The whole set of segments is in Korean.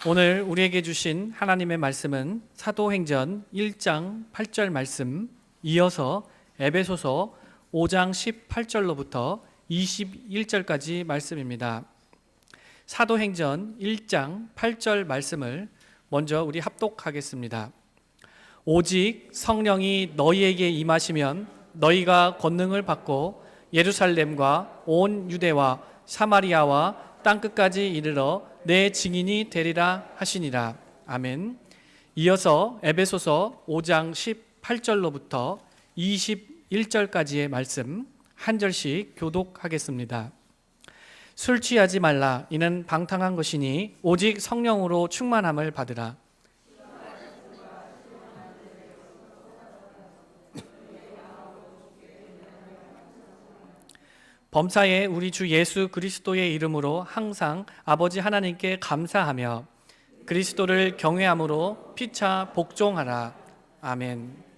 오늘 우리에게 주신 하나님의 말씀은 사도행전 1장 8절 말씀, 이어서 에베소서 5장 18절로부터 21절까지 말씀입니다. 사도행전 1장 8절 말씀을 먼저 우리 합독하겠습니다. 오직 성령이 너희에게 임하시면 너희가 권능을 받고 예루살렘과 온 유대와 사마리아와 땅끝까지 이르러 내 증인이 되리라 하시니라. 아멘. 이어서 에베소서 5장 18절로부터 21절까지의 말씀 한 절씩 교독하겠습니다. 술 취하지 말라. 이는 방탕한 것이니 오직 성령으로 충만함을 받으라. 범사에 우리 주 예수 그리스도의 이름으로 항상 아버지 하나님께 감사하며 그리스도를 경외함으로 피차 복종하라. 아멘.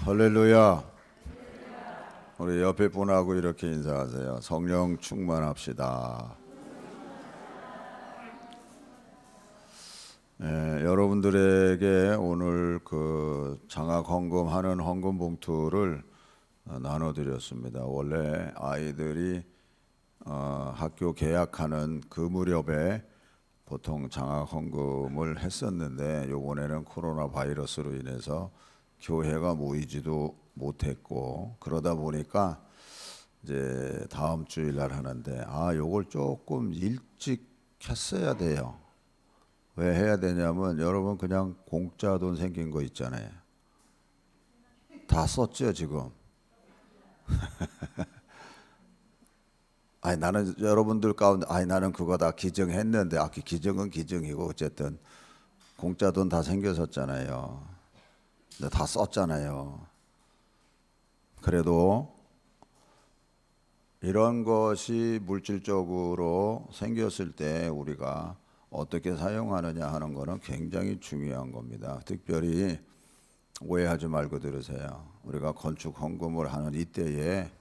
할렐루야. 우리 옆에 분하고 이렇게 인사하세요. 성령 충만합시다. 여러분들에게 오늘 그 장학 헌금하는 헌금 봉투를 나눠드렸습니다. 원래 아이들이 학교 개학하는 그 무렵에 보통 장학 헌금을 했었는데 요번에는 코로나 바이러스로 인해서 교회가 모이지도 못했고 그러다 보니까 이제 다음 주일날 하는데 요걸 조금 일찍 했어야 돼요. 왜 해야 되냐면 여러분 그냥 공짜 돈 생긴 거 있잖아요. 다 썼죠 지금. 나는 여러분들 가운데 나는 그거 다 기증했는데 기증은 기증이고 어쨌든 공짜 돈 다 생겼었잖아요. 근데 다 썼잖아요. 그래도 이런 것이 물질적으로 생겼을 때 우리가 어떻게 사용하느냐 하는 거는 굉장히 중요한 겁니다. 특별히 오해하지 말고 들으세요. 우리가 건축 헌금을 하는 이때에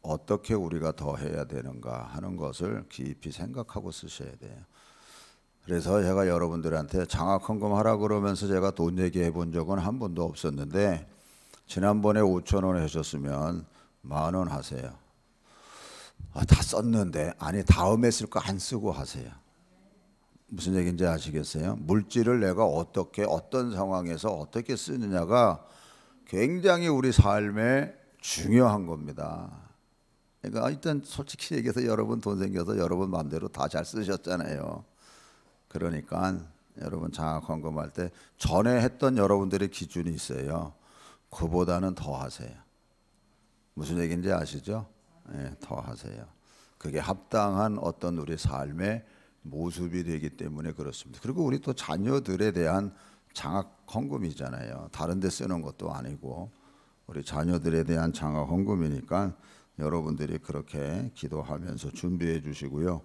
어떻게 우리가 더 해야 되는가 하는 것을 깊이 생각하고 쓰셔야 돼요. 그래서 제가 여러분들한테 장학 헌금하라 그러면서 제가 돈 얘기해 본 적은 한 번도 없었는데 지난번에 5,000원 하셨으면 10,000원 하세요. 다 썼는데 다음에 쓸 거 안 쓰고 하세요. 무슨 얘기인지 아시겠어요? 물질을 내가 어떤 상황에서 어떻게 쓰느냐가 굉장히 우리 삶에 중요한 겁니다. 그러니까 일단 솔직히 얘기해서 여러분 돈 생겨서 여러분 마음대로 다 잘 쓰셨잖아요. 그러니까 여러분 장학 헌금할 때 전에 했던 여러분들의 기준이 있어요. 그보다는 더 하세요. 무슨 얘기인지 아시죠? 더 하세요. 그게 합당한 어떤 우리 삶의 모습이 되기 때문에 그렇습니다. 그리고 우리 또 자녀들에 대한 장학 헌금이잖아요. 다른 데 쓰는 것도 아니고 우리 자녀들에 대한 장학 헌금이니까 여러분들이 그렇게 기도하면서 준비해 주시고요.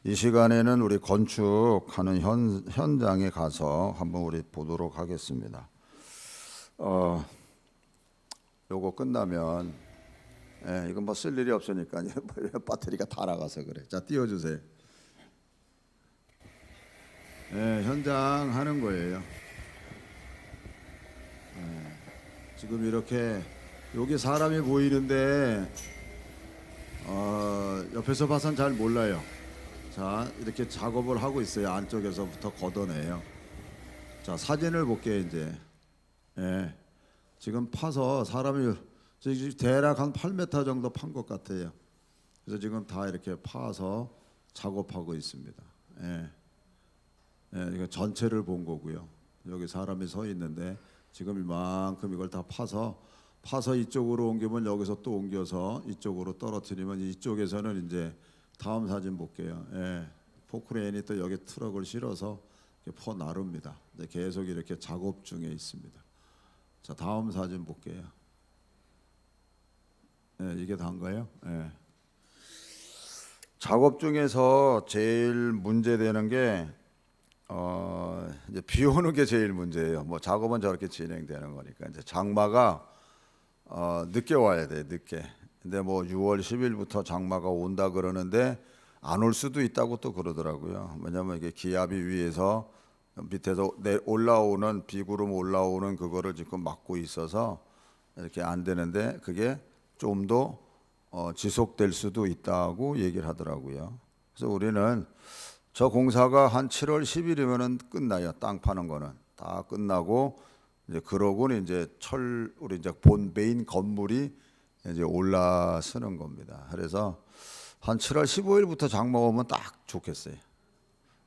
이 시간에는 우리 건축하는 현장에 가서 한번 우리 보도록 하겠습니다. 요거 끝나면 이건 뭐 쓸 일이 없으니까 배터리가 다 나가서 그래. 자, 띄워주세요. 현장 하는 거예요. 지금 이렇게 여기 사람이 보이는데 옆에서 봐선 잘 몰라요. 자, 이렇게 작업을 하고 있어요. 안쪽에서부터 걷어내요. 자, 사진을 볼게요. 이제 지금 파서 사람이 대략 한 8m 정도 판 것 같아요. 그래서 지금 다 이렇게 파서 작업하고 있습니다. 이거 전체를 본 거고요. 여기 사람이 서 있는데 지금 이만큼 이걸 다 파서 이쪽으로 옮기면 여기서 또 옮겨서 이쪽으로 떨어뜨리면 이쪽에서는 이제 다음 사진 볼게요. 포크레인이 또 여기 트럭을 실어서 이렇게 퍼 나릅니다. 계속 이렇게 작업 중에 있습니다. 자, 다음 사진 볼게요. 이게 다인가요? 작업 중에서 제일 문제되는 게 이제 비 오는 게 제일 문제예요. 뭐 작업은 저렇게 진행되는 거니까 이제 장마가 늦게 와야 돼, 늦게. 근데 뭐 6월 10일부터 장마가 온다 그러는데 안 올 수도 있다고 또 그러더라고요. 왜냐면 이게 기압이 위에서 밑에서 올라오는 비구름 올라오는 그거를 지금 막고 있어서 이렇게 안 되는데 그게 좀 더 지속될 수도 있다고 얘기를 하더라고요. 그래서 우리는 저 공사가 한 7월 10일이면은 끝나요. 땅 파는 거는 다 끝나고 이제 그러고는 이제 우리 이제 본 메인 건물이 이제 올라서는 겁니다. 그래서 한 7월 15일부터 장마 오면 딱 좋겠어요.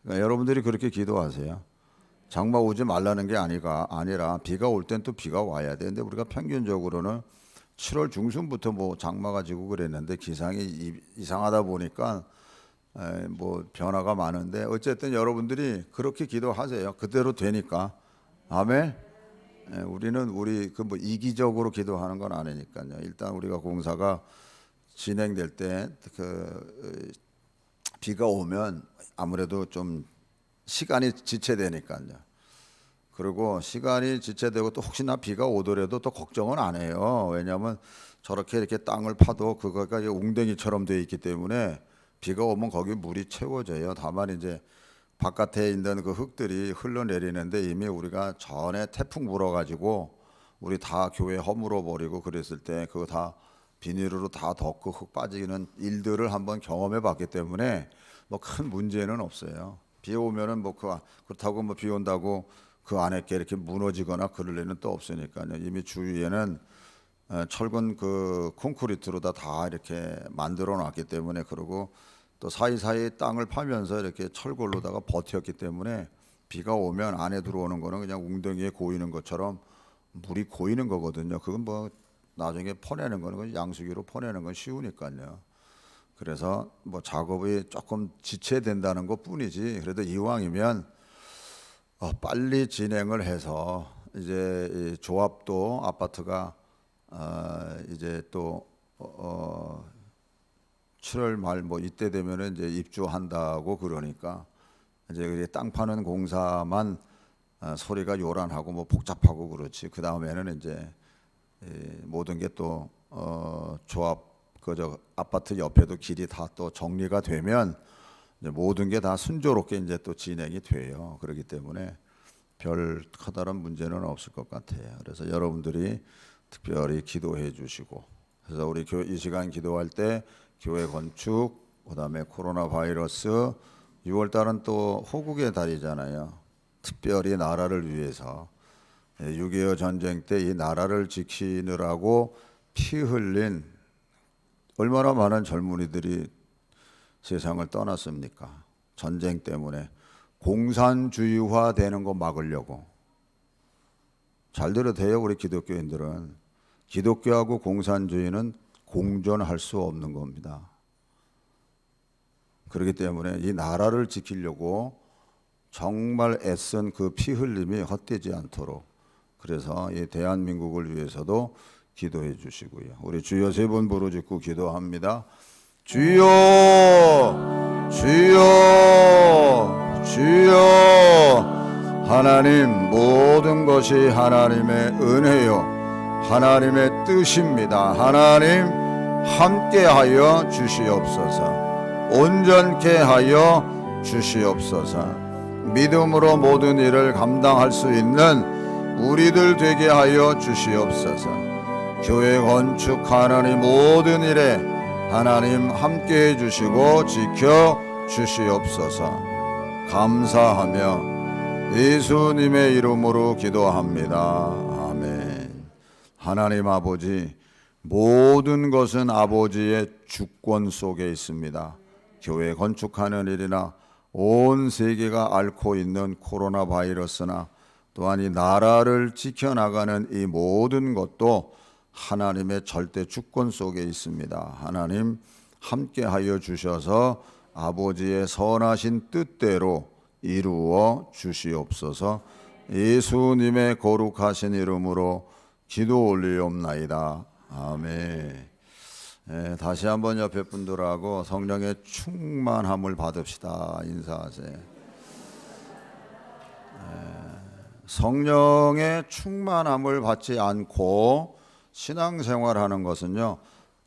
그러니까 여러분들이 그렇게 기도하세요. 장마 오지 말라는 게 아니라 비가 올 땐 또 비가 와야 되는데 우리가 평균적으로는 7월 중순부터 뭐 장마가 지고 그랬는데 기상이 이상하다 보니까 뭐 변화가 많은데 어쨌든 여러분들이 그렇게 기도하세요. 그대로 되니까. 아멘. 우리는 그 뭐 이기적으로 기도하는 건 아니니까요. 일단 우리가 공사가 진행될 때 그 비가 오면 아무래도 좀 시간이 지체되니까요. 그리고 시간이 지체되고 또 혹시나 비가 오더라도 또 걱정은 안 해요. 왜냐하면 저렇게 이렇게 땅을 파도 그거가 이제 웅덩이처럼 돼 있기 때문에 비가 오면 거기 물이 채워져요. 다만 이제 바깥에 있는 그 흙들이 흘러내리는데 이미 우리가 전에 태풍 불어가지고 우리 다 교회 허물어 버리고 그랬을 때 그거 다 비닐으로 다 덮고 흙 빠지는 일들을 한번 경험해 봤기 때문에 뭐 큰 문제는 없어요. 비 오면은 뭐 그렇다고 뭐 비 온다고 그 안에 게 이렇게 무너지거나 그럴 일은 또 없으니까요. 이미 주위에는 철근 그 콘크리트로 다 이렇게 만들어 놨기 때문에, 그리고 또 사이사이 땅을 파면서 이렇게 철골로다가 버텼기 때문에 비가 오면 안에 들어오는 거는 그냥 웅덩이에 고이는 것처럼 물이 고이는 거거든요. 그건 뭐 나중에 퍼내는 거는 양수기로 퍼내는 건 쉬우니까요. 그래서 뭐 작업이 조금 지체된다는 것 뿐이지, 그래도 이왕이면 빨리 진행을 해서 이제 이 조합도 아파트가 이제 또 7월 말 뭐 이때 되면은 이제 입주한다고 그러니까 이제 땅 파는 공사만 소리가 요란하고 뭐 복잡하고 그렇지. 그 다음에는 이제 모든 게 또 조합 그저 아파트 옆에도 길이 다 또 정리가 되면 이제 모든 게 다 순조롭게 이제 또 진행이 돼요. 그렇기 때문에 별 커다란 문제는 없을 것 같아요. 그래서 여러분들이 특별히 기도해 주시고, 그래서 우리 이 시간 기도할 때 교회 건축, 그다음에 코로나 바이러스, 6월 달은 또 호국의 달이잖아요. 특별히 나라를 위해서 6.25 전쟁 때 이 나라를 지키느라고 피 흘린 얼마나 많은 젊은이들이 세상을 떠났습니까? 전쟁 때문에 공산주의화 되는 거 막으려고. 잘 들으세요, 우리 기독교인들은. 기독교하고 공산주의는 공존할 수 없는 겁니다. 그렇기 때문에 이 나라를 지키려고 정말 애쓴 그 피 흘림이 헛되지 않도록, 그래서 이 대한민국을 위해서도 기도해 주시고요. 우리 주여 세 번 부르짖고 기도합니다. 주여, 주여, 주여. 하나님, 모든 것이 하나님의 은혜요 하나님의 뜻입니다. 하나님, 함께하여 주시옵소서. 온전케 하여 주시옵소서. 믿음으로 모든 일을 감당할 수 있는 우리들 되게 하여 주시옵소서. 교회 건축하는 이 모든 일에 하나님 함께해 주시고 지켜 주시옵소서. 감사하며 예수님의 이름으로 기도합니다. 아멘. 하나님 아버지, 모든 것은 아버지의 주권 속에 있습니다. 교회 건축하는 일이나 온 세계가 앓고 있는 코로나 바이러스나 또한 이 나라를 지켜나가는 이 모든 것도 하나님의 절대 주권 속에 있습니다. 하나님 함께하여 주셔서 아버지의 선하신 뜻대로 이루어 주시옵소서. 예수님의 거룩하신 이름으로 기도 올리옵나이다. 아멘. 다시 한번 옆에 분들하고 성령의 충만함을 받읍시다. 인사하세요. 성령의 충만함을 받지 않고 신앙생활하는 것은요,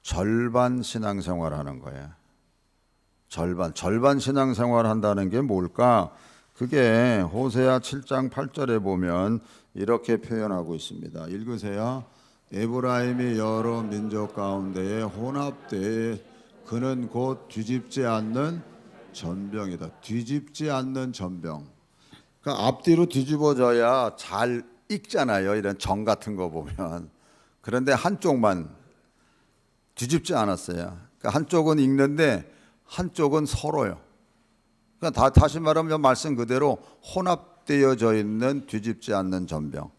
절반 신앙생활하는 거예요. 절반 신앙생활 한다는 게 뭘까? 그게 호세아 7장 8절에 보면 이렇게 표현하고 있습니다. 읽으세요. 에브라임이 여러 민족 가운데에 혼합되어 그는 곧 뒤집지 않는 전병이다. 뒤집지 않는 전병. 그러니까 앞뒤로 뒤집어져야 잘 익잖아요. 이런 정 같은 거 보면. 그런데 한쪽만 뒤집지 않았어요. 그러니까 한쪽은 익는데 한쪽은 서로요. 그러니까 다시 말하면 말씀 그대로 혼합되어져 있는 뒤집지 않는 전병.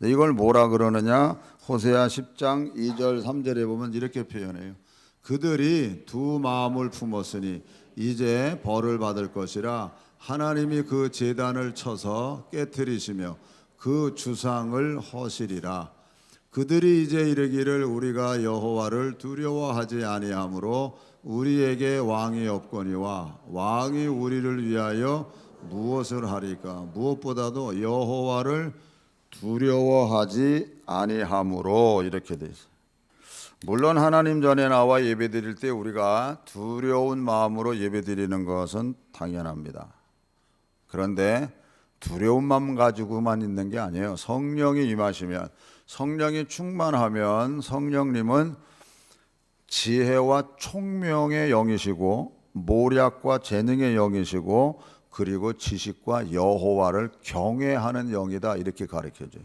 이걸 뭐라 그러느냐? 호세아 10장 2절 3절에 보면 이렇게 표현해요. 그들이 두 마음을 품었으니 이제 벌을 받을 것이라. 하나님이 그 제단을 쳐서 깨트리시며 그 주상을 허시리라. 그들이 이제 이르기를 우리가 여호와를 두려워하지 아니하므로 우리에게 왕이 없거니와 왕이 우리를 위하여 무엇을 하리까? 무엇보다도 여호와를 두려워하지 아니함으로 이렇게 돼 있어요. 물론 하나님 전에 나와 예배드릴 때 우리가 두려운 마음으로 예배드리는 것은 당연합니다. 그런데 두려운 마음 가지고만 있는 게 아니에요. 성령이 임하시면, 성령이 충만하면 성령님은 지혜와 총명의 영이시고 모략과 재능의 영이시고 그리고 지식과 여호와를 경외하는 영이다, 이렇게 가르쳐줘요.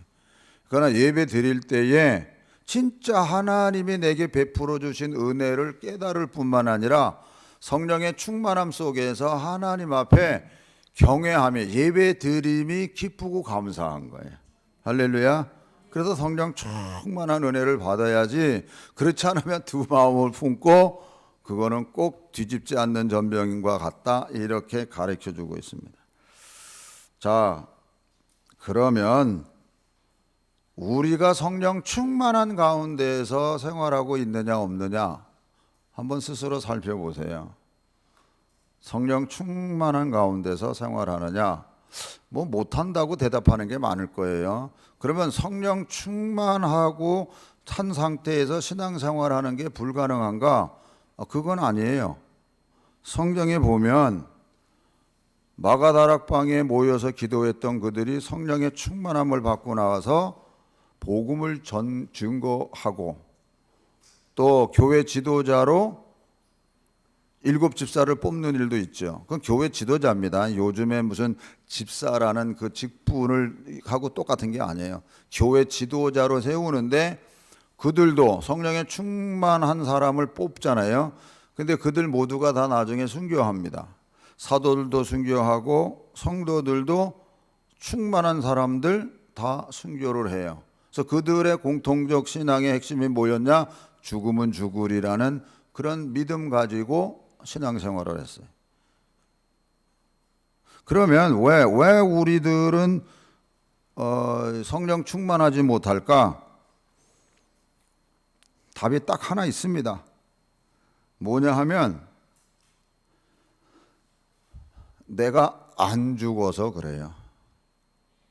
그러나 예배 드릴 때에 진짜 하나님이 내게 베풀어 주신 은혜를 깨달을 뿐만 아니라 성령의 충만함 속에서 하나님 앞에 경외하며 예배 드림이 기쁘고 감사한 거예요. 할렐루야. 그래서 성령 충만한 은혜를 받아야지, 그렇지 않으면 두 마음을 품고 그거는 꼭 뒤집지 않는 전병인과 같다, 이렇게 가르쳐주고 있습니다. 자, 그러면 우리가 성령 충만한 가운데에서 생활하고 있느냐 없느냐 한번 스스로 살펴보세요. 성령 충만한 가운데서 생활하느냐? 뭐 못한다고 대답하는 게 많을 거예요. 그러면 성령 충만하고 찬 상태에서 신앙생활하는 게 불가능한가? 그건 아니에요. 성경에 보면 마가다락방에 모여서 기도했던 그들이 성령의 충만함을 받고 나와서 복음을 증거하고 또 교회 지도자로 7 집사를 뽑는 일도 있죠. 그건 교회 지도자입니다. 요즘에 무슨 집사라는 그 직분을 하고 똑같은 게 아니에요. 교회 지도자로 세우는데 그들도 성령에 충만한 사람을 뽑잖아요. 근데 그들 모두가 다 나중에 순교합니다. 사도들도 순교하고 성도들도 충만한 사람들 다 순교를 해요. 그래서 그들의 공통적 신앙의 핵심이 뭐였냐? 죽으면 죽으리라는 그런 믿음 가지고 신앙생활을 했어요. 그러면 왜 우리들은 성령 충만하지 못할까? 답이 딱 하나 있습니다. 뭐냐 하면 내가 안 죽어서 그래요.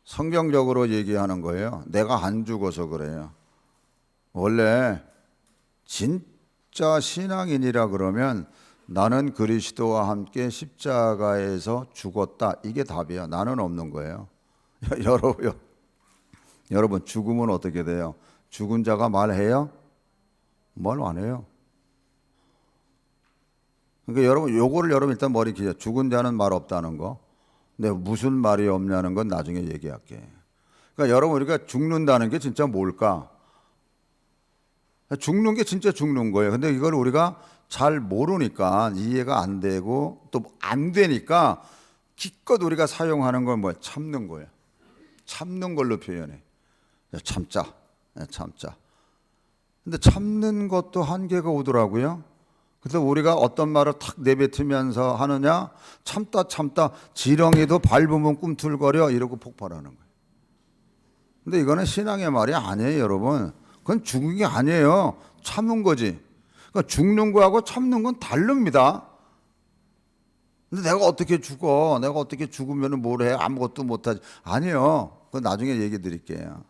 성경적으로 얘기하는 거예요. 내가 안 죽어서 그래요. 원래 진짜 신앙인이라 그러면 나는 그리스도와 함께 십자가에서 죽었다, 이게 답이야. 나는 없는 거예요. 여러분 죽으면 어떻게 돼요? 죽은 자가 말해요? 말 안 해요. 그러니까 요거를 일단 머리 기자. 죽은 자는 말 없다는 거. 근데 무슨 말이 없냐는 건 나중에 얘기할게. 그러니까 여러분, 우리가 죽는다는 게 진짜 뭘까? 죽는 게 진짜 죽는 거예요. 근데 이걸 우리가 잘 모르니까 이해가 안 되고 또 안 되니까 기껏 우리가 사용하는 건 뭐야? 참는 거예요. 참는 걸로 표현해. 참자. 근데 참는 것도 한계가 오더라고요. 그래서 우리가 어떤 말을 탁 내뱉으면서 하느냐? 참다 지렁이도 밟으면 꿈틀거려, 이러고 폭발하는 거예요. 근데 이거는 신앙의 말이 아니에요, 여러분. 그건 죽은 게 아니에요. 참는 거지. 그러니까 죽는 거하고 참는 건 다릅니다. 근데 내가 어떻게 죽어? 내가 어떻게 죽으면 뭘 해? 아무것도 못하지. 아니에요. 그건 나중에 얘기 드릴게요.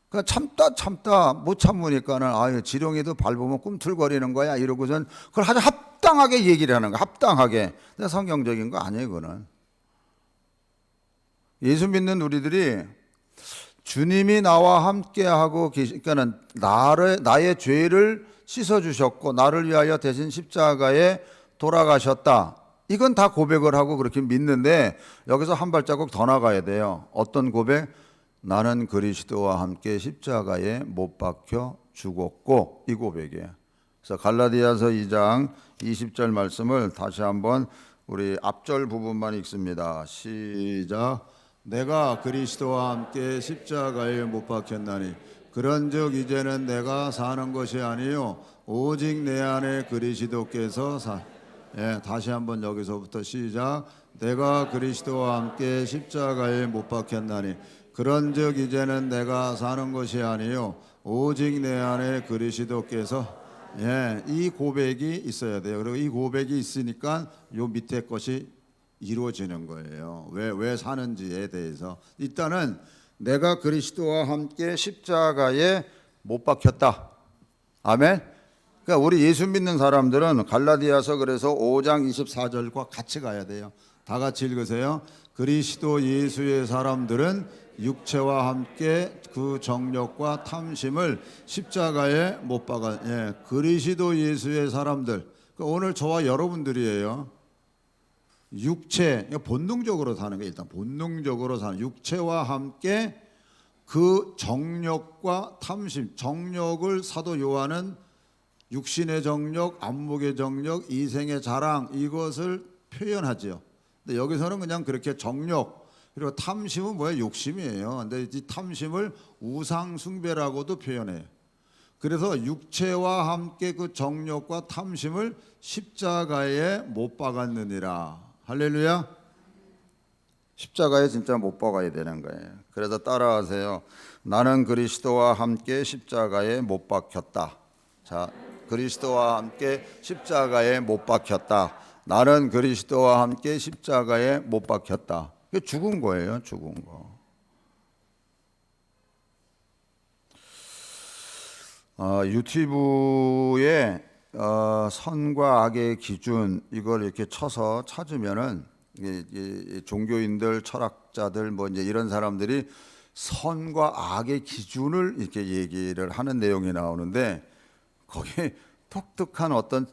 그러니까 참다 못 참으니까는 지렁이도 밟으면 꿈틀거리는 거야, 이러고선 그걸 아주 합당하게 얘기를 하는 거야. 합당하게. 근데 성경적인 거 아니에요, 그거는. 예수 믿는 우리들이 주님이 나와 함께하고 계시니까는 나의 죄를 씻어주셨고 나를 위하여 대신 십자가에 돌아가셨다. 이건 다 고백을 하고 그렇게 믿는데 여기서 한 발자국 더 나가야 돼요. 어떤 고백? 나는 그리스도와 함께 십자가에 못 박혀 죽었고, 이 고백이에요. 그래서 갈라디아서 2장 20절 말씀을 다시 한번 우리 앞절 부분만 읽습니다. 시작. 내가 그리스도와 함께 십자가에 못 박혔나니 그런즉 이제는 내가 사는 것이 아니요 오직 내 안에 그리스도께서 다시 한번 여기서부터 시작. 내가 그리스도와 함께 십자가에 못 박혔나니 그런즉 이제는 내가 사는 것이 아니요 오직 내 안에 그리스도께서, 이 고백이 있어야 돼요. 그리고 이 고백이 있으니까 요 밑에 것이 이루어지는 거예요. 왜 사는지에 대해서. 일단은 내가 그리스도와 함께 십자가에 못 박혔다. 아멘. 그러니까 우리 예수 믿는 사람들은 갈라디아서 그래서 5장 24절과 같이 가야 돼요. 다 같이 읽으세요. 그리스도 예수의 사람들은 육체와 함께 그 정욕과 탐심을 십자가에 못 박아. 예, 그리스도 예수의 사람들. 그러니까 오늘 저와 여러분들이에요. 육체, 본능적으로 사는 게 일단 본능적으로 사는 육체와 함께 그 정욕과 탐심, 정욕을 사도 요한은 육신의 정욕, 안목의 정욕, 이생의 자랑 이것을 표현하지요. 근데 여기서는 그냥 그렇게 정욕 그리고 탐심은 뭐예요? 욕심이에요. 근데 이 탐심을 우상 숭배라고도 표현해요. 그래서 육체와 함께 그 정욕과 탐심을 십자가에 못 박았느니라. 할렐루야. 십자가에 진짜 못 박아야 되는 거예요. 그래서 따라하세요. 나는 그리스도와 함께 십자가에 못 박혔다. 자, 그리스도와 함께 십자가에 못 박혔다. 나는 그리스도와 함께 십자가에 못 박혔다. 죽은 거예요. 죽은 거. 유튜브에 선과 악의 기준 이걸 이렇게 쳐서 찾으면은 종교인들, 철학자들 뭐 이제 이런 사람들이 선과 악의 기준을 이렇게 얘기를 하는 내용이 나오는데 거기에 독특한 어떤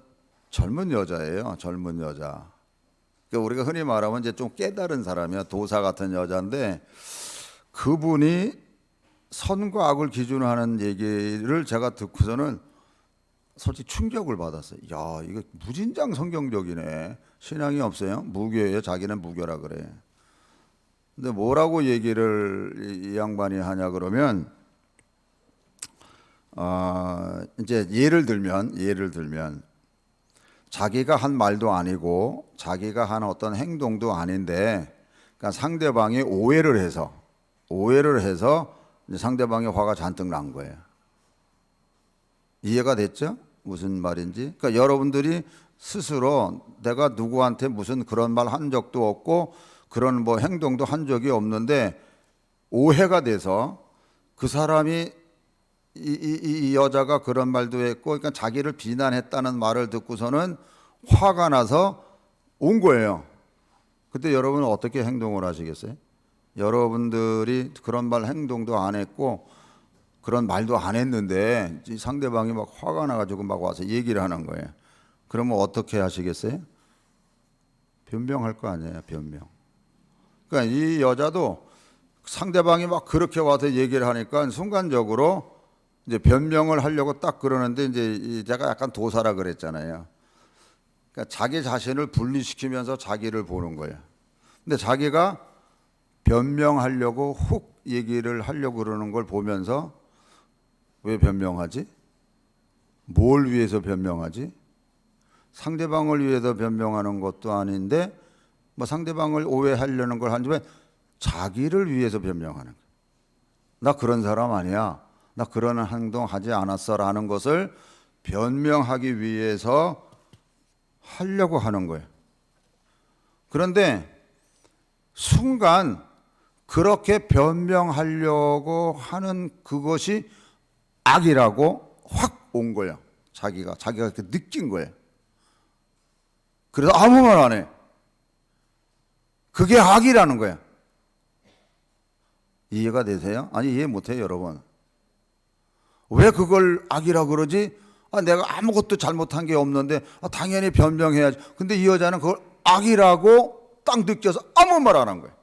젊은 여자예요. 젊은 여자. 그러니까 우리가 흔히 말하면 이제 좀 깨달은 사람이야. 도사 같은 여자인데 그분이 선과 악을 기준으로 하는 얘기를 제가 듣고서는 솔직히 충격을 받았어요. 야, 이거 무진장 성경적이네. 신앙이 없어요. 무교예요. 자기는 무교라 그래. 근데 뭐라고 얘기를 이 양반이 하냐 그러면 이제 예를 들면 자기가 한 말도 아니고 자기가 한 어떤 행동도 아닌데 그러니까 상대방이 오해를 해서 이제 상대방의 화가 잔뜩 난 거예요. 이해가 됐죠? 무슨 말인지. 그러니까 여러분들이 스스로 내가 누구한테 무슨 그런 말 한 적도 없고 그런 뭐 행동도 한 적이 없는데 오해가 돼서 그 사람이 이 여자가 그런 말도 했고 그러니까 자기를 비난했다는 말을 듣고서는 화가 나서 온 거예요. 그때 여러분은 어떻게 행동을 하시겠어요? 여러분들이 그런 말 행동도 안 했고 그런 말도 안 했는데 상대방이 막 화가 나가지고 막 와서 얘기를 하는 거예요. 그러면 어떻게 하시겠어요? 변명할 거 아니에요. 변명. 그러니까 이 여자도 상대방이 막 그렇게 와서 얘기를 하니까 순간적으로 이제 변명을 하려고 딱 그러는데 이제 제가 약간 도사라 그랬잖아요. 그러니까 자기 자신을 분리시키면서 자기를 보는 거예요. 근데 자기가 변명하려고 훅 얘기를 하려고 그러는 걸 보면서 왜 변명하지? 뭘 위해서 변명하지? 상대방을 위해서 변명하는 것도 아닌데 뭐 상대방을 오해하려는 걸 하지만 자기를 위해서 변명하는 거예요. 나 그런 사람 아니야. 나 그런 행동하지 않았어라는 것을 변명하기 위해서 하려고 하는 거예요. 그런데 순간 그렇게 변명하려고 하는 그것이 악이라고 확 온 거예요. 자기가 그렇게 느낀 거예요. 그래서 아무 말 안 해. 그게 악이라는 거예요. 이해가 되세요? 아니 이해 못해요 여러분. 왜 그걸 악이라고 그러지? 내가 아무것도 잘못한 게 없는데 당연히 변명해야지. 근데 이 여자는 그걸 악이라고 딱 느껴서 아무 말 안 한 거예요.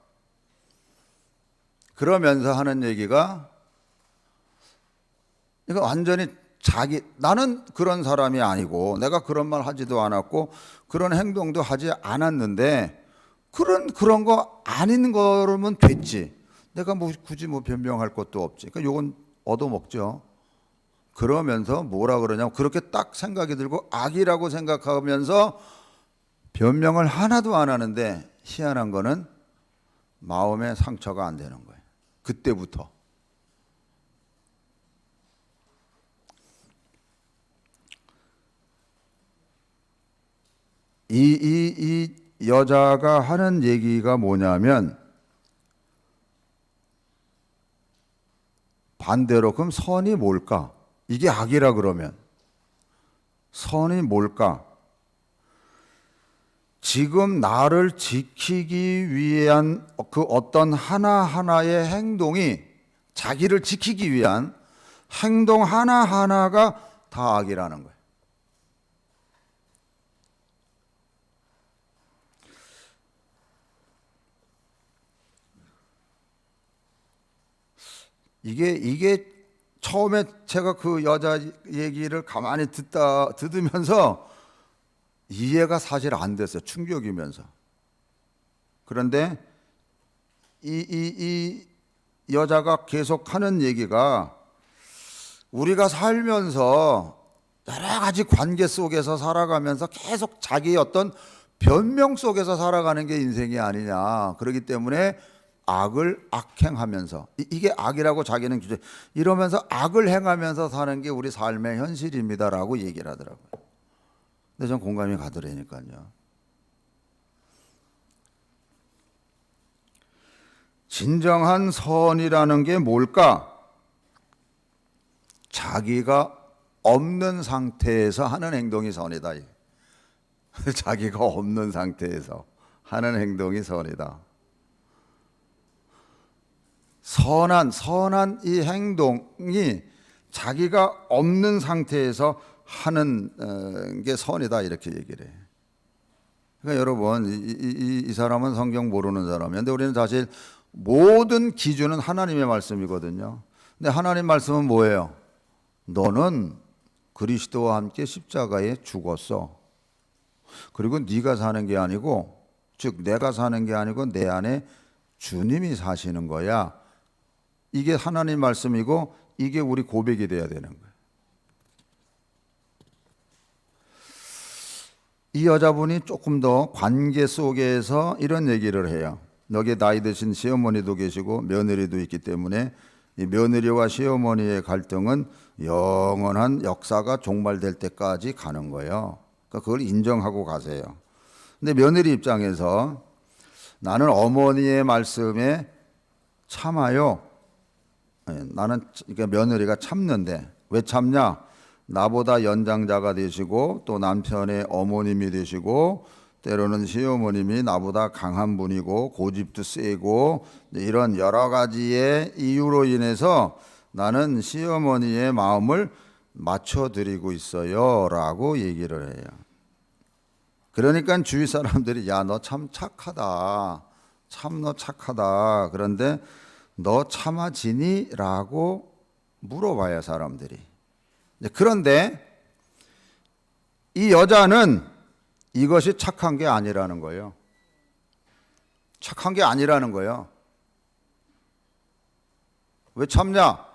그러면서 하는 얘기가 이거 완전히 나는 그런 사람이 아니고 내가 그런 말 하지도 않았고 그런 행동도 하지 않았는데 그런 거 아닌 거라면 됐지. 내가 뭐 굳이 뭐 변명할 것도 없지. 그러니까 요건 얻어먹죠. 그러면서 뭐라 그러냐면 그렇게 딱 생각이 들고 악이라고 생각하면서 변명을 하나도 안 하는데 희한한 거는 마음에 상처가 안 되는 거예요. 그때부터. 이 여자가 하는 얘기가 뭐냐면 반대로 그럼 선이 뭘까? 이게 악이라 그러면 선이 뭘까? 지금 나를 지키기 위한 그 어떤 하나하나의 행동이 자기를 지키기 위한 행동 하나하나가 다 악이라는 거예요. 이게 처음에 제가 그 여자 얘기를 가만히 들으면서 이해가 사실 안 됐어요. 충격이면서. 그런데 이 여자가 계속 하는 얘기가 우리가 살면서 여러 가지 관계 속에서 살아가면서 계속 자기의 어떤 변명 속에서 살아가는 게 인생이 아니냐. 그렇기 때문에 악을 악행하면서 이게 악이라고 자기는 규제 이러면서 악을 행하면서 사는 게 우리 삶의 현실입니다라고 얘기를 하더라고요. 근데 전 공감이 가더라니까요. 진정한 선이라는 게 뭘까? 자기가 없는 상태에서 하는 행동이 선이다. 자기가 없는 상태에서 하는 행동이 선이다. 선한 이 행동이 자기가 없는 상태에서 하는 게 선이다 이렇게 얘기를 해요. 그러니까 여러분 이 사람은 성경 모르는 사람인데 우리는 사실 모든 기준은 하나님의 말씀이거든요. 근데 하나님 말씀은 뭐예요? 너는 그리스도와 함께 십자가에 죽었어. 그리고 네가 사는 게 아니고 즉 내가 사는 게 아니고 내 안에 주님이 사시는 거야. 이게 하나님 말씀이고 이게 우리 고백이 돼야 되는 거예요. 이 여자분이 조금 더 관계 속에서 이런 얘기를 해요. 여기에 나이 드신 시어머니도 계시고 며느리도 있기 때문에 이 며느리와 시어머니의 갈등은 영원한 역사가 종말될 때까지 가는 거예요. 그러니까 그걸 인정하고 가세요. 근데 며느리 입장에서 나는 어머니의 말씀에 참아요. 나는 그러니까 며느리가 참는데 왜 참냐? 나보다 연장자가 되시고 또 남편의 어머님이 되시고 때로는 시어머님이 나보다 강한 분이고 고집도 세고 이런 여러 가지의 이유로 인해서 나는 시어머니의 마음을 맞춰드리고 있어요 라고 얘기를 해요. 그러니까 주위 사람들이 야, 너 참 착하다. 참 너 착하다. 그런데 너 참아지니? 라고 물어봐요 사람들이. 그런데 이 여자는 이것이 착한 게 아니라는 거예요. 착한 게 아니라는 거예요. 왜 참냐?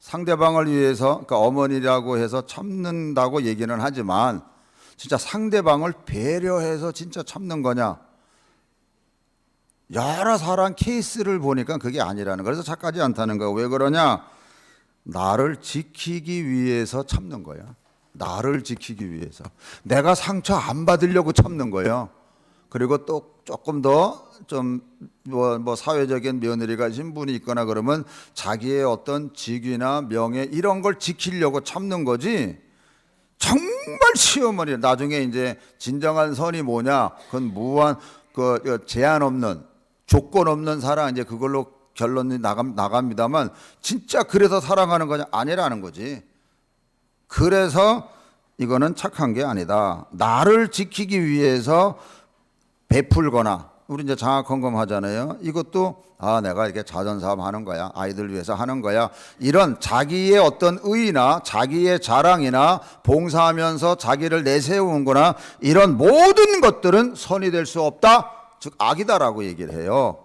상대방을 위해서, 그러니까 어머니라고 해서 참는다고 얘기는 하지만 진짜 상대방을 배려해서 진짜 참는 거냐? 여러 사람 케이스를 보니까 그게 아니라는 거예요. 그래서 착하지 않다는 거예요. 왜 그러냐? 나를 지키기 위해서 참는 거야. 나를 지키기 위해서. 내가 상처 안 받으려고 참는 거예요. 그리고 또 조금 더 좀 뭐 사회적인 며느리가 신분이 있거나 그러면 자기의 어떤 직위나 명예 이런 걸 지키려고 참는 거지. 정말 시어머니 나중에 이제 진정한 선이 뭐냐? 그건 무한 그 제한 없는 조건 없는 사랑 이제 그걸로 결론이 나갑니다만 진짜 그래서 사랑하는 거냐? 아니라는 거지. 그래서 이거는 착한 게 아니다. 나를 지키기 위해서 베풀거나 우리 이제 장학헌금 하잖아요. 이것도 내가 이렇게 자선사업 하는 거야. 아이들 위해서 하는 거야. 이런 자기의 어떤 의의나 자기의 자랑이나 봉사하면서 자기를 내세우는 거나 이런 모든 것들은 선이 될 수 없다. 즉 악이다라고 얘기를 해요.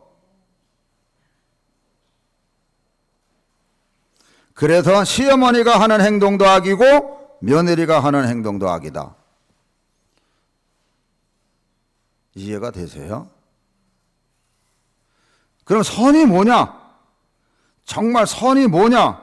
그래서 시어머니가 하는 행동도 악이고 며느리가 하는 행동도 악이다. 이해가 되세요? 그럼 선이 뭐냐? 정말 선이 뭐냐?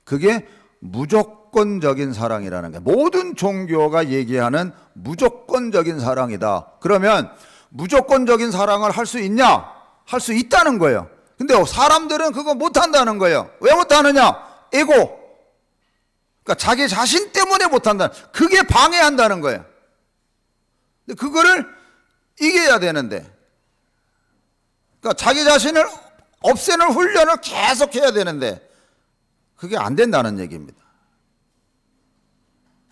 그게 무조건 무조건적인 사랑이라는 게 모든 종교가 얘기하는 무조건적인 사랑이다. 그러면 무조건적인 사랑을 할 수 있냐? 할 수 있다는 거예요. 근데 사람들은 그거 못한다는 거예요. 왜 못하느냐? 에고. 그러니까 자기 자신 때문에 못한다. 그게 방해한다는 거예요. 근데 그거를 이겨야 되는데, 그러니까 자기 자신을 없애는 훈련을 계속 해야 되는데 그게 안 된다는 얘기입니다.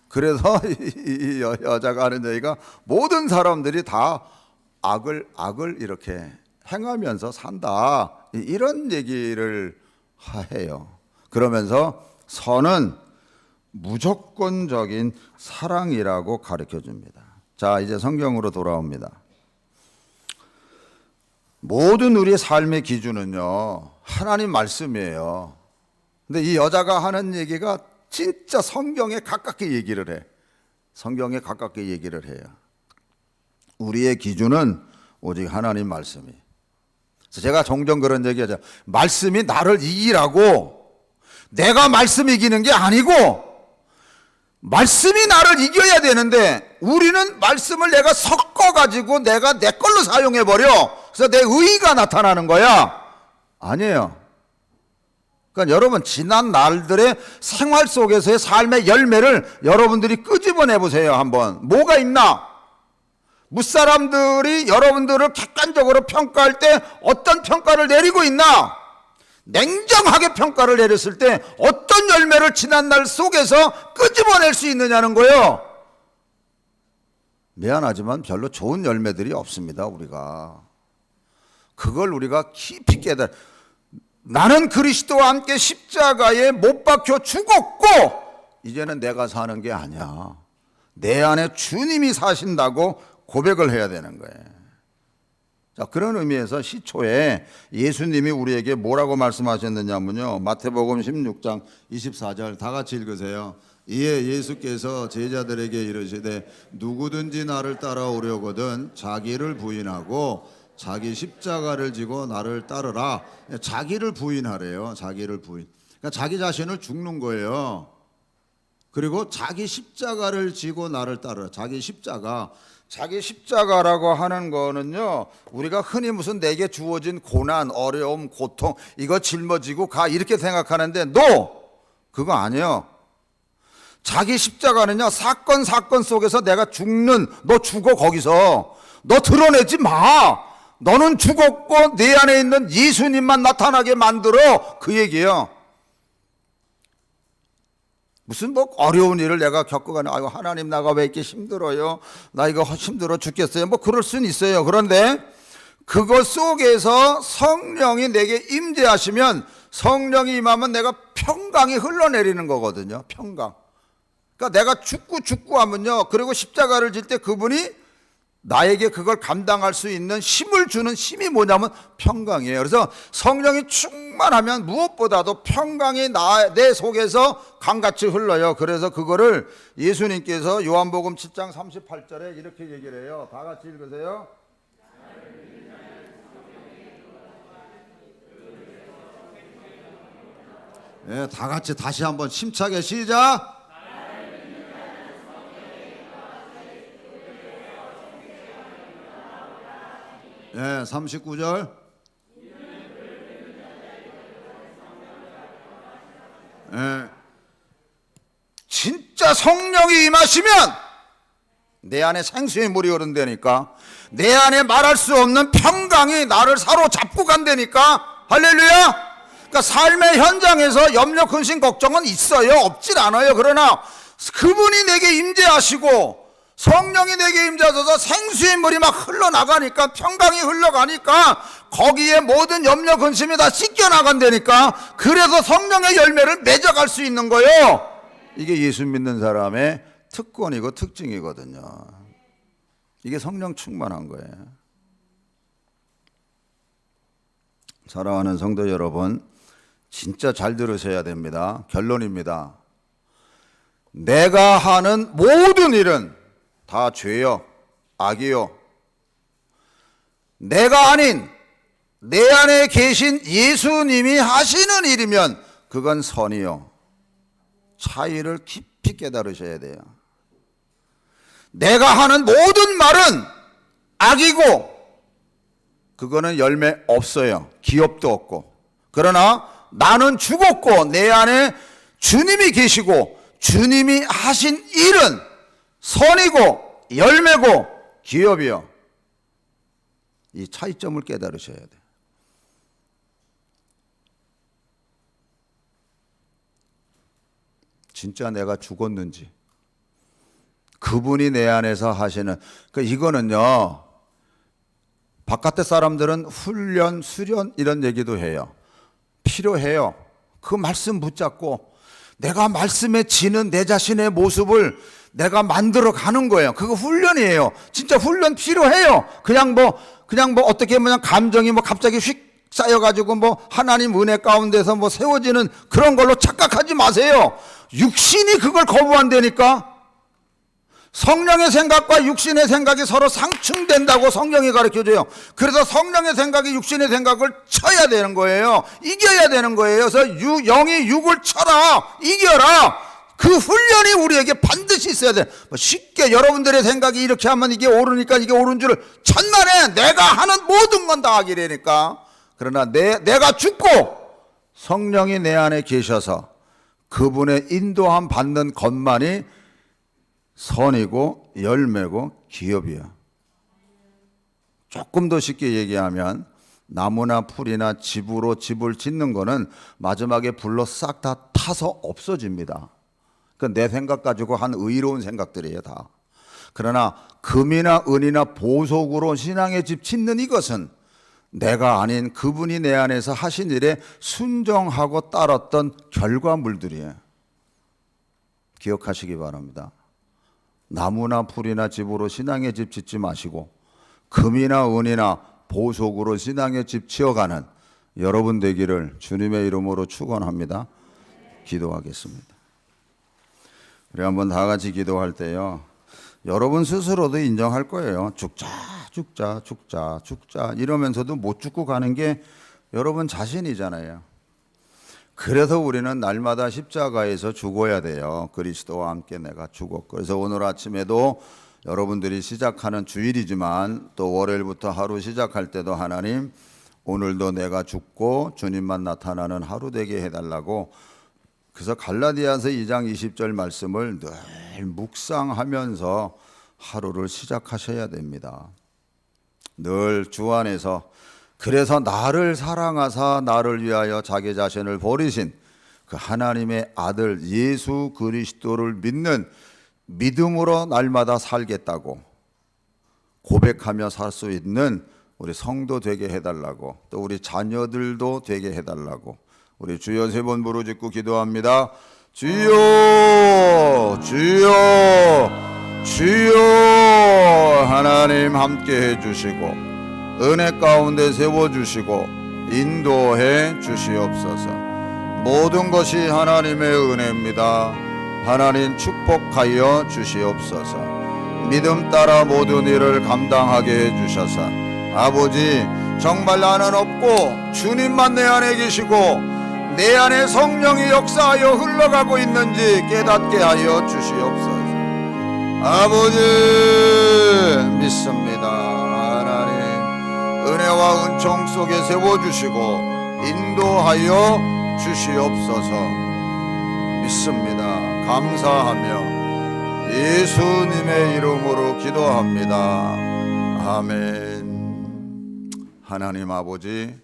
그래서 이 여자가 하는 얘기가 모든 사람들이 다 악을 이렇게 행하면서 산다, 이런 얘기를 해요. 그러면서 선은 무조건적인 사랑이라고 가르쳐 줍니다. 자, 이제 성경으로 돌아옵니다. 모든 우리의 삶의 기준은요, 하나님 말씀이에요. 근데 이 여자가 하는 얘기가 진짜 성경에 가깝게 얘기를 해. 성경에 가깝게 얘기를 해요. 우리의 기준은 오직 하나님 말씀이. 그래서 제가 종종 그런 얘기하죠. 말씀이 나를 이기라고. 내가 말씀 이기는 게 아니고 말씀이 나를 이겨야 되는데 우리는 말씀을 내가 섞어가지고 내가 내 걸로 사용해버려. 그래서 내 의의가 나타나는 거야. 아니에요. 그러니까 여러분, 지난 날들의 생활 속에서의 삶의 열매를 여러분들이 끄집어내 보세요. 한번 뭐가 있나? 무사람들이 여러분들을 객관적으로 평가할 때 어떤 평가를 내리고 있나? 냉정하게 평가를 내렸을 때 어떤 열매를 지난날 속에서 끄집어낼 수 있느냐는 거예요. 미안하지만 별로 좋은 열매들이 없습니다. 우리가 그걸 우리가 깊이 깨달아. 나는 그리스도와 함께 십자가에 못 박혀 죽었고 이제는 내가 사는 게 아니야. 내 안에 주님이 사신다고 고백을 해야 되는 거예요. 자, 그런 의미에서 시초에 예수님이 우리에게 뭐라고 말씀하셨느냐면요, 마태복음 16장 24절 다 같이 읽으세요. 이에 예수께서 제자들에게 이르시되 누구든지 나를 따라오려거든 자기를 부인하고 자기 십자가를 지고 나를 따르라. 자기를 부인하래요. 자기를 부인. 그러니까 자기 자신을 죽는 거예요. 그리고 자기 십자가를 지고 나를 따르라. 자기 십자가라고 하는 거는요, 우리가 흔히 무슨 내게 주어진 고난, 어려움, 고통 이거 짊어지고 가 이렇게 생각하는데 그거 아니에요. 자기 십자가는요, 사건 속에서 내가 죽는, 너 죽어. 거기서 너 드러내지 마. 너는 죽었고 내 안에 있는 예수님만 나타나게 만들어. 그 얘기예요. 무슨 뭐 어려운 일을 내가 겪어가는, 아이고 하나님 나가 왜 이렇게 힘들어요? 나 이거 힘들어 죽겠어요. 뭐 그럴 수는 있어요. 그런데 그것 속에서 성령이 내게 임재하시면, 성령이 임하면 내가 평강이 흘러내리는 거거든요. 평강. 그러니까 내가 죽고 하면요, 그리고 십자가를 질 때 그분이 나에게 그걸 감당할 수 있는 힘을 주는 힘이 뭐냐면 평강이에요. 그래서 성령이 충만하면 무엇보다도 평강이 내 속에서 강같이 흘러요. 그래서 그거를 예수님께서 요한복음 7장 38절에 이렇게 얘기를 해요. 다 같이 읽으세요. 네, 다 같이 다시 한번 힘차게 시작. 네, 39절. 네. 진짜 성령이 임하시면 내 안에 생수의 물이 흐른다니까. 내 안에 말할 수 없는 평강이 나를 사로잡고 간다니까. 할렐루야. 그러니까 삶의 현장에서 염려, 근심, 걱정은 있어요. 없진 않아요. 그러나 그분이 내게 임재하시고 성령이 내게 임재하셔서 생수의 물이 막 흘러나가니까, 평강이 흘러가니까 거기에 모든 염려, 근심이 다 씻겨나간다니까. 그래서 성령의 열매를 맺어갈 수 있는 거예요. 이게 예수 믿는 사람의 특권이고 특징이거든요. 이게 성령 충만한 거예요. 사랑하는 성도 여러분, 진짜 잘 들으셔야 됩니다. 결론입니다. 내가 하는 모든 일은 다 죄요, 악이요. 내가 아닌 내 안에 계신 예수님이 하시는 일이면 그건 선이요, 차이를 깊이 깨달으셔야 돼요. 내가 하는 모든 말은 악이고 그거는 열매 없어요. 기업도 없고. 그러나 나는 죽었고 내 안에 주님이 계시고 주님이 하신 일은 선이고 열매고 기업이요. 이 차이점을 깨달으셔야 돼요. 진짜 내가 죽었는지 그분이 내 안에서 하시는 이거는요, 바깥의 사람들은 훈련, 수련 이런 얘기도 해요. 필요해요. 그 말씀 붙잡고 내가 말씀에 지는 내 자신의 모습을 내가 만들어 가는 거예요. 그거 훈련이에요. 진짜 훈련 필요해요. 그냥 뭐 어떻게 그냥 감정이 뭐 갑자기 휙 쌓여가지고 뭐 하나님 은혜 가운데서 뭐 세워지는 그런 걸로 착각하지 마세요. 육신이 그걸 거부한다니까. 성령의 생각과 육신의 생각이 서로 상충된다고 성경이 가르쳐줘요. 그래서 성령의 생각이 육신의 생각을 쳐야 되는 거예요. 이겨야 되는 거예요. 그래서 영이 육을 쳐라, 이겨라. 그 훈련이 우리에게 반드시 있어야 돼. 쉽게 여러분들의 생각이 이렇게 하면 이게 옳으니까 이게 옳은 줄을 천만에 내가 하는 모든 건 다 악이라니까. 그러나 내가 죽고 성령이 내 안에 계셔서 그분의 인도함 받는 것만이 선이고 열매고 기업이야. 조금 더 쉽게 얘기하면 나무나 풀이나 집으로 집을 짓는 거는 마지막에 불로 싹 다 타서 없어집니다. 그 내 생각 가지고 한 의로운 생각들이에요 다. 그러나 금이나 은이나 보석으로 신앙의 집 짓는 이것은 내가 아닌 그분이 내 안에서 하신 일에 순종하고 따랐던 결과물들이에요. 기억하시기 바랍니다. 나무나 풀이나 집으로 신앙의 집 짓지 마시고 금이나 은이나 보석으로 신앙의 집 지어가는 여러분 되기를 주님의 이름으로 축원합니다. 기도하겠습니다. 우리 한번 다 같이 기도할 때요, 여러분 스스로도 인정할 거예요. 죽자 이러면서도 못 죽고 가는 게 여러분 자신이잖아요. 그래서 우리는 날마다 십자가에서 죽어야 돼요. 그리스도와 함께 내가 죽었고. 그래서 오늘 아침에도 여러분들이 시작하는 주일이지만 또 월요일부터 하루 시작할 때도 하나님 오늘도 내가 죽고 주님만 나타나는 하루 되게 해달라고. 그래서 갈라디아서 2장 20절 말씀을 늘 묵상하면서 하루를 시작하셔야 됩니다. 늘 주 안에서. 그래서 나를 사랑하사 나를 위하여 자기 자신을 버리신 그 하나님의 아들 예수 그리스도를 믿는 믿음으로 날마다 살겠다고 고백하며 살 수 있는 우리 성도 되게 해달라고, 또 우리 자녀들도 되게 해달라고 우리 주여 3번 부르짖고 기도합니다. 주여 주여 주여. 하나님 함께 해주시고 은혜 가운데 세워주시고 인도해 주시옵소서. 모든 것이 하나님의 은혜입니다. 하나님 축복하여 주시옵소서. 믿음 따라 모든 일을 감당하게 해주셔서 아버지, 정말 나는 없고 주님만 내 안에 계시고 내 안에 성령이 역사하여 흘러가고 있는지 깨닫게 하여 주시옵소서. 아버지 믿습니다. 은혜와 은총 속에 세워주시고 인도하여 주시옵소서. 믿습니다. 감사하며 예수님의 이름으로 기도합니다. 아멘. 하나님 아버지,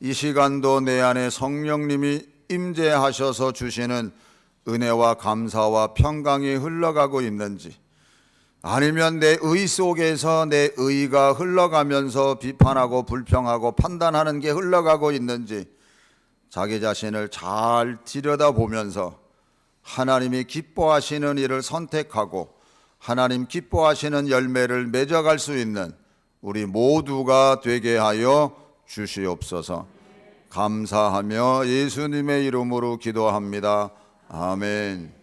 이 시간도 내 안에 성령님이 임재하셔서 주시는 은혜와 감사와 평강이 흘러가고 있는지, 아니면 내 의 속에서 내 의가 흘러가면서 비판하고 불평하고 판단하는 게 흘러가고 있는지 자기 자신을 잘 들여다보면서 하나님이 기뻐하시는 일을 선택하고 하나님 기뻐하시는 열매를 맺어갈 수 있는 우리 모두가 되게 하여 주시옵소서. 감사하며 예수님의 이름으로 기도합니다. 아멘.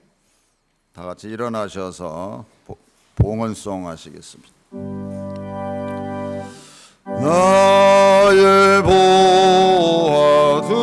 다 같이 일어나셔서 봉헌송 하시겠습니다. 나의 보아들을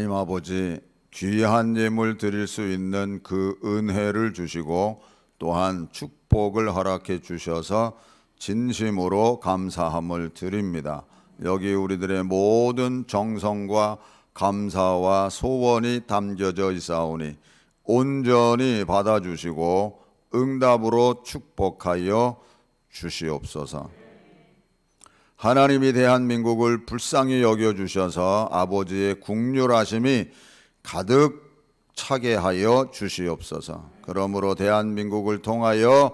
하나님 아버지, 귀한 예물 드릴 수 있는 그 은혜를 주시고 또한 축복을 허락해 주셔서 진심으로 감사함을 드립니다. 여기 우리들의 모든 정성과 감사와 소원이 담겨져 있사오니 온전히 받아주시고 응답으로 축복하여 주시옵소서. 하나님이 대한민국을 불쌍히 여겨주셔서 아버지의 국률하심이 가득 차게 하여 주시옵소서. 그러므로 대한민국을 통하여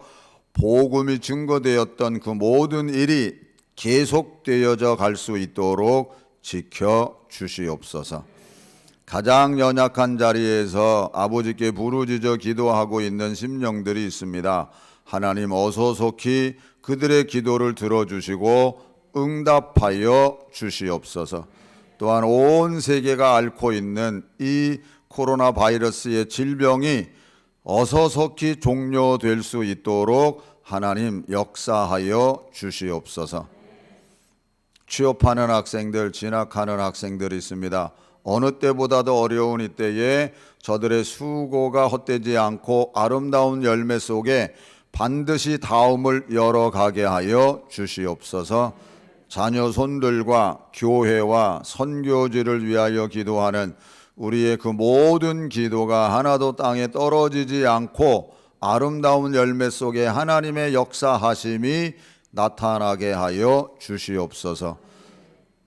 복음이 증거되었던 그 모든 일이 계속되어져 갈 수 있도록 지켜 주시옵소서. 가장 연약한 자리에서 아버지께 부르짖어 기도하고 있는 심령들이 있습니다. 하나님 어서 속히 그들의 기도를 들어주시고 응답하여 주시옵소서. 또한 온 세계가 앓고 있는 이 코로나 바이러스의 질병이 어서 속히 종료될 수 있도록 하나님 역사하여 주시옵소서. 취업하는 학생들, 진학하는 학생들이 있습니다. 어느 때보다도 어려운 이때에 저들의 수고가 헛되지 않고 아름다운 열매 속에 반드시 다음을 열어가게 하여 주시옵소서. 자녀 손들과 교회와 선교지를 위하여 기도하는 우리의 그 모든 기도가 하나도 땅에 떨어지지 않고 아름다운 열매 속에 하나님의 역사하심이 나타나게 하여 주시옵소서.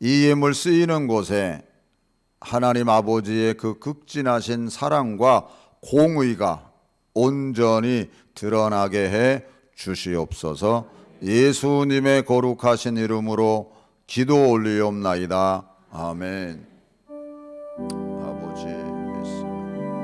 이 예물 쓰이는 곳에 하나님 아버지의 그 극진하신 사랑과 공의가 온전히 드러나게 해 주시옵소서. 예수님의 거룩하신 이름으로 기도 올리옵나이다. 아멘.